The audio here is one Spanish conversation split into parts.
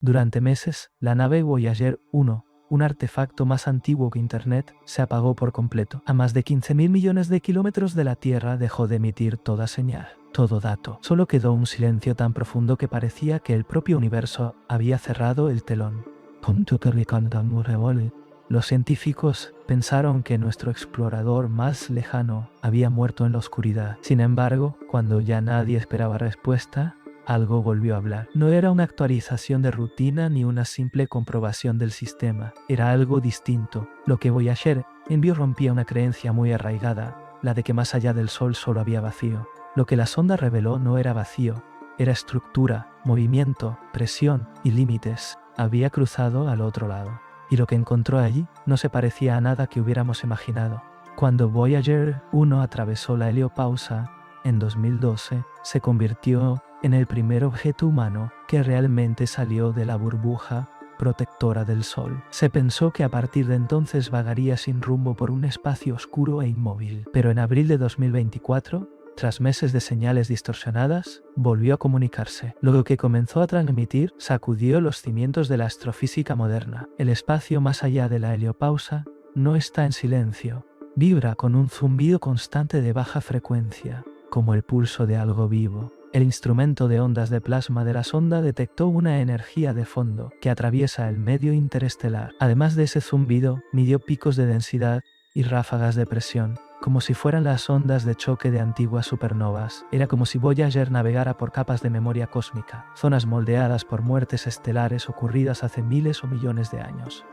Durante meses, la nave Voyager 1, un artefacto más antiguo que Internet, se apagó por completo. A más de 15.000 millones de kilómetros de la Tierra dejó de emitir toda señal, todo dato. Solo quedó un silencio tan profundo que parecía que el propio universo había cerrado el telón. Los científicos pensaron que nuestro explorador más lejano había muerto en la oscuridad. Sin embargo, cuando ya nadie esperaba respuesta, algo volvió a hablar. No era una actualización de rutina ni una simple comprobación del sistema. Era algo distinto. Lo que Voyager envió rompía una creencia muy arraigada, la de que más allá del Sol solo había vacío. Lo que la sonda reveló no era vacío, era estructura, movimiento, presión y límites. Había cruzado al otro lado. Y lo que encontró allí no se parecía a nada que hubiéramos imaginado. Cuando Voyager 1 atravesó la heliopausa en 2012, se convirtió en el primer objeto humano que realmente salió de la burbuja protectora del Sol. Se pensó que a partir de entonces vagaría sin rumbo por un espacio oscuro e inmóvil. Pero en abril de 2024, tras meses de señales distorsionadas, volvió a comunicarse. Lo que comenzó a transmitir sacudió los cimientos de la astrofísica moderna. El espacio más allá de la heliopausa no está en silencio. Vibra con un zumbido constante de baja frecuencia, como el pulso de algo vivo. El instrumento de ondas de plasma de la sonda detectó una energía de fondo que atraviesa el medio interestelar. Además de ese zumbido, midió picos de densidad y ráfagas de presión, como si fueran las ondas de choque de antiguas supernovas. Era como si Voyager navegara por capas de memoria cósmica, zonas moldeadas por muertes estelares ocurridas hace miles o millones de años.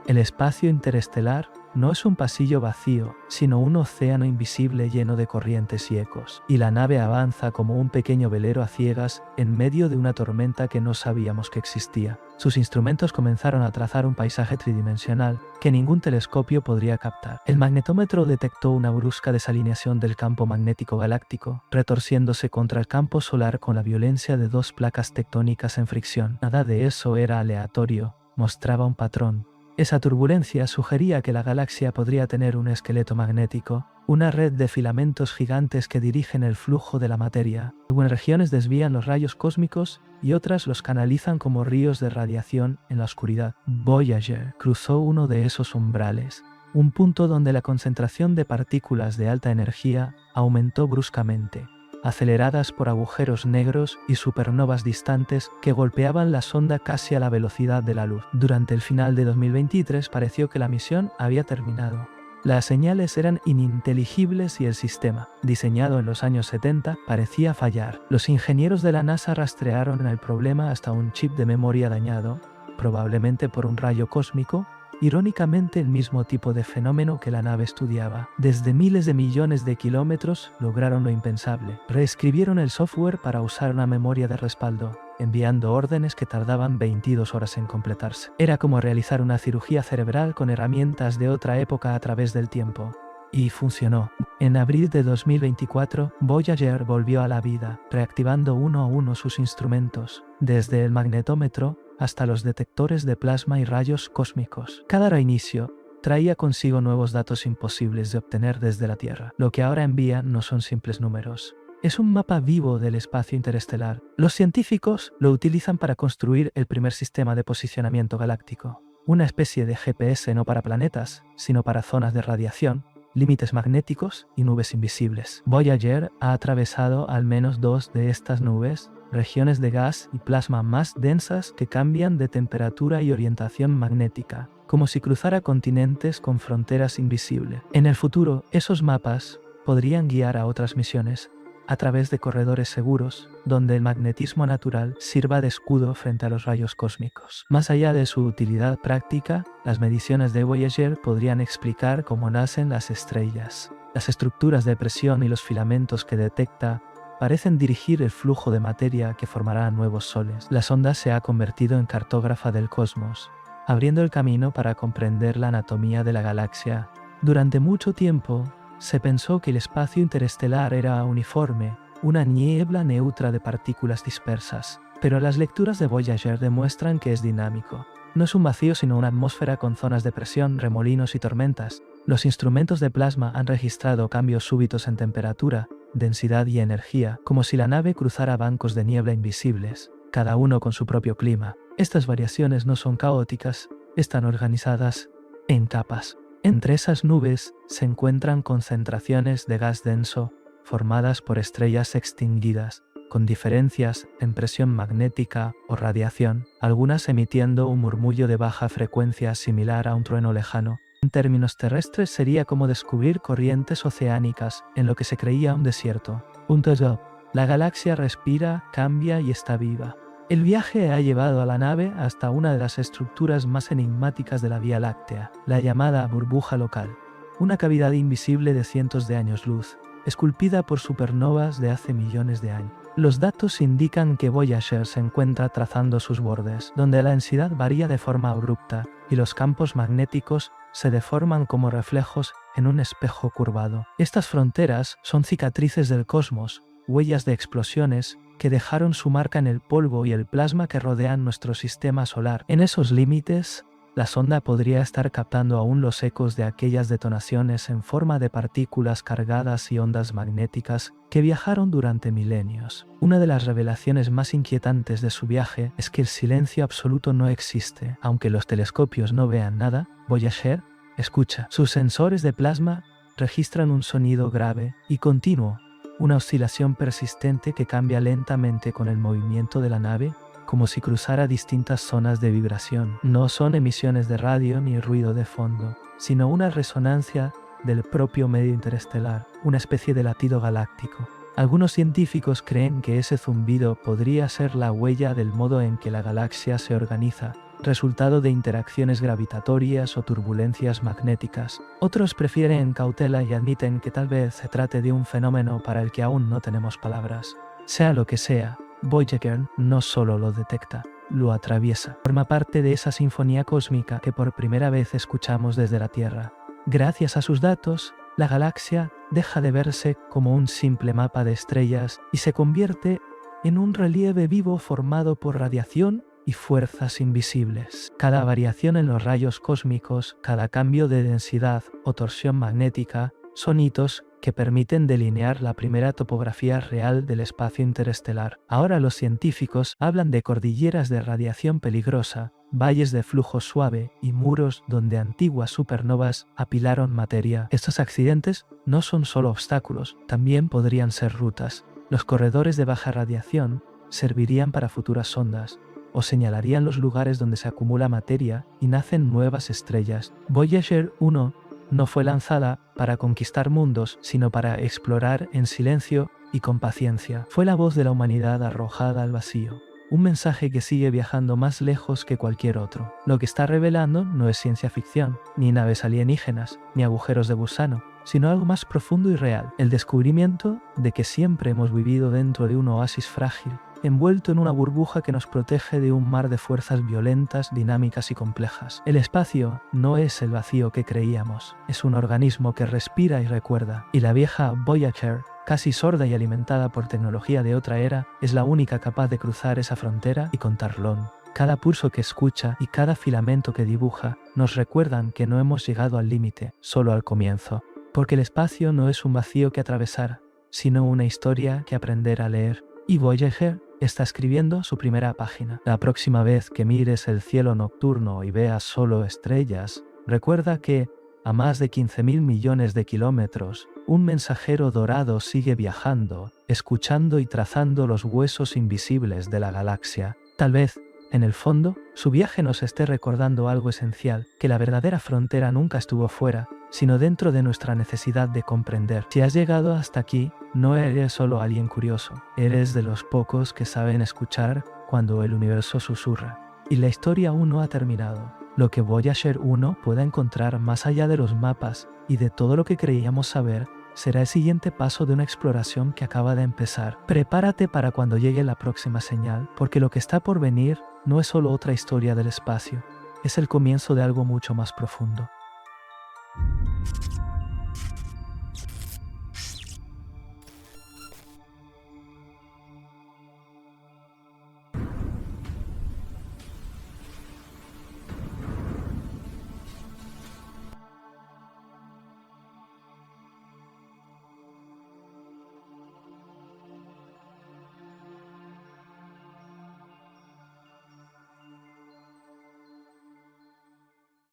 El espacio interestelar no es un pasillo vacío, sino un océano invisible lleno de corrientes y ecos, y la nave avanza como un pequeño velero a ciegas en medio de una tormenta que no sabíamos que existía. Sus instrumentos comenzaron a trazar un paisaje tridimensional que ningún telescopio podría captar. El magnetómetro detectó una brusca desalineación del campo magnético galáctico, retorciéndose contra el campo solar con la violencia de dos placas tectónicas en fricción. Nada de eso era aleatorio, mostraba un patrón. Esa turbulencia sugería que la galaxia podría tener un esqueleto magnético, una red de filamentos gigantes que dirigen el flujo de la materia. Algunas regiones desvían los rayos cósmicos y otras los canalizan como ríos de radiación en la oscuridad. Voyager cruzó uno de esos umbrales, un punto donde la concentración de partículas de alta energía aumentó bruscamente, aceleradas por agujeros negros y supernovas distantes que golpeaban la sonda casi a la velocidad de la luz. Durante el final de 2023 pareció que la misión había terminado. Las señales eran ininteligibles y el sistema, diseñado en los años 70, parecía fallar. Los ingenieros de la NASA rastrearon el problema hasta un chip de memoria dañado, probablemente por un rayo cósmico, irónicamente el mismo tipo de fenómeno que la nave estudiaba. Desde miles de millones de kilómetros lograron lo impensable. Reescribieron el software para usar una memoria de respaldo, enviando órdenes que tardaban 22 horas en completarse. Era como realizar una cirugía cerebral con herramientas de otra época a través del tiempo. Y funcionó. En abril de 2024, Voyager volvió a la vida, reactivando uno a uno sus instrumentos, desde el magnetómetro hasta los detectores de plasma y rayos cósmicos. Cada reinicio traía consigo nuevos datos imposibles de obtener desde la Tierra. Lo que ahora envía no son simples números. Es un mapa vivo del espacio interestelar. Los científicos lo utilizan para construir el primer sistema de posicionamiento galáctico. Una especie de GPS no para planetas, sino para zonas de radiación, límites magnéticos y nubes invisibles. Voyager ha atravesado al menos dos de estas nubes, regiones de gas y plasma más densas que cambian de temperatura y orientación magnética, como si cruzara continentes con fronteras invisibles. En el futuro, esos mapas podrían guiar a otras misiones a través de corredores seguros, donde el magnetismo natural sirva de escudo frente a los rayos cósmicos. Más allá de su utilidad práctica, las mediciones de Voyager podrían explicar cómo nacen las estrellas. Las estructuras de presión y los filamentos que detecta parecen dirigir el flujo de materia que formará nuevos soles. La sonda se ha convertido en cartógrafa del cosmos, abriendo el camino para comprender la anatomía de la galaxia. Durante mucho tiempo, se pensó que el espacio interestelar era uniforme, una niebla neutra de partículas dispersas, pero las lecturas de Voyager demuestran que es dinámico. No es un vacío sino una atmósfera con zonas de presión, remolinos y tormentas. Los instrumentos de plasma han registrado cambios súbitos en temperatura, densidad y energía, como si la nave cruzara bancos de niebla invisibles, cada uno con su propio clima. Estas variaciones no son caóticas, están organizadas en capas. Entre esas nubes se encuentran concentraciones de gas denso formadas por estrellas extinguidas, con diferencias en presión magnética o radiación, algunas emitiendo un murmullo de baja frecuencia similar a un trueno lejano. En términos terrestres sería como descubrir corrientes oceánicas en lo que se creía un desierto. Punto 2. La galaxia respira, cambia y está viva. El viaje ha llevado a la nave hasta una de las estructuras más enigmáticas de la Vía Láctea, la llamada burbuja local, una cavidad invisible de cientos de años luz, esculpida por supernovas de hace millones de años. Los datos indican que Voyager se encuentra trazando sus bordes, donde la densidad varía de forma abrupta y los campos magnéticos se deforman como reflejos en un espejo curvado. Estas fronteras son cicatrices del cosmos, huellas de explosiones que dejaron su marca en el polvo y el plasma que rodean nuestro sistema solar. En esos límites, la sonda podría estar captando aún los ecos de aquellas detonaciones en forma de partículas cargadas y ondas magnéticas que viajaron durante milenios. Una de las revelaciones más inquietantes de su viaje es que el silencio absoluto no existe. Aunque los telescopios no vean nada, Voyager escucha. Sus sensores de plasma registran un sonido grave y continuo, una oscilación persistente que cambia lentamente con el movimiento de la nave, como si cruzara distintas zonas de vibración. No son emisiones de radio ni ruido de fondo, sino una resonancia del propio medio interestelar, una especie de latido galáctico. Algunos científicos creen que ese zumbido podría ser la huella del modo en que la galaxia se organiza, resultado de interacciones gravitatorias o turbulencias magnéticas. Otros prefieren cautela y admiten que tal vez se trate de un fenómeno para el que aún no tenemos palabras. Sea lo que sea, Voyager no solo lo detecta, lo atraviesa. Forma parte de esa sinfonía cósmica que por primera vez escuchamos desde la Tierra. Gracias a sus datos, la galaxia deja de verse como un simple mapa de estrellas y se convierte en un relieve vivo formado por radiación y fuerzas invisibles. Cada variación en los rayos cósmicos, cada cambio de densidad o torsión magnética son hitos que permiten delinear la primera topografía real del espacio interestelar. Ahora los científicos hablan de cordilleras de radiación peligrosa, valles de flujo suave y muros donde antiguas supernovas apilaron materia. Estos accidentes no son solo obstáculos, también podrían ser rutas. Los corredores de baja radiación servirían para futuras sondas, o señalarían los lugares donde se acumula materia y nacen nuevas estrellas. Voyager 1 no fue lanzada para conquistar mundos, sino para explorar en silencio y con paciencia. Fue la voz de la humanidad arrojada al vacío, un mensaje que sigue viajando más lejos que cualquier otro. Lo que está revelando no es ciencia ficción, ni naves alienígenas, ni agujeros de gusano, sino algo más profundo y real, el descubrimiento de que siempre hemos vivido dentro de un oasis frágil, envuelto en una burbuja que nos protege de un mar de fuerzas violentas, dinámicas y complejas. El espacio no es el vacío que creíamos, es un organismo que respira y recuerda, y la vieja Voyager, casi sorda y alimentada por tecnología de otra era, es la única capaz de cruzar esa frontera y contarlo. Cada pulso que escucha y cada filamento que dibuja nos recuerdan que no hemos llegado al límite, solo al comienzo, porque el espacio no es un vacío que atravesar, sino una historia que aprender a leer. Y Voyager está escribiendo su primera página. La próxima vez que mires el cielo nocturno y veas solo estrellas, recuerda que, a más de 15.000 millones de kilómetros, un mensajero dorado sigue viajando, escuchando y trazando los huesos invisibles de la galaxia. Tal vez, en el fondo, su viaje nos esté recordando algo esencial, que la verdadera frontera nunca estuvo fuera, sino dentro de nuestra necesidad de comprender. Si has llegado hasta aquí, no eres solo alguien curioso, eres de los pocos que saben escuchar cuando el universo susurra. Y la historia aún no ha terminado. Lo que Voyager 1 pueda encontrar más allá de los mapas y de todo lo que creíamos saber será el siguiente paso de una exploración que acaba de empezar. Prepárate para cuando llegue la próxima señal, porque lo que está por venir no es solo otra historia del espacio, es el comienzo de algo mucho más profundo.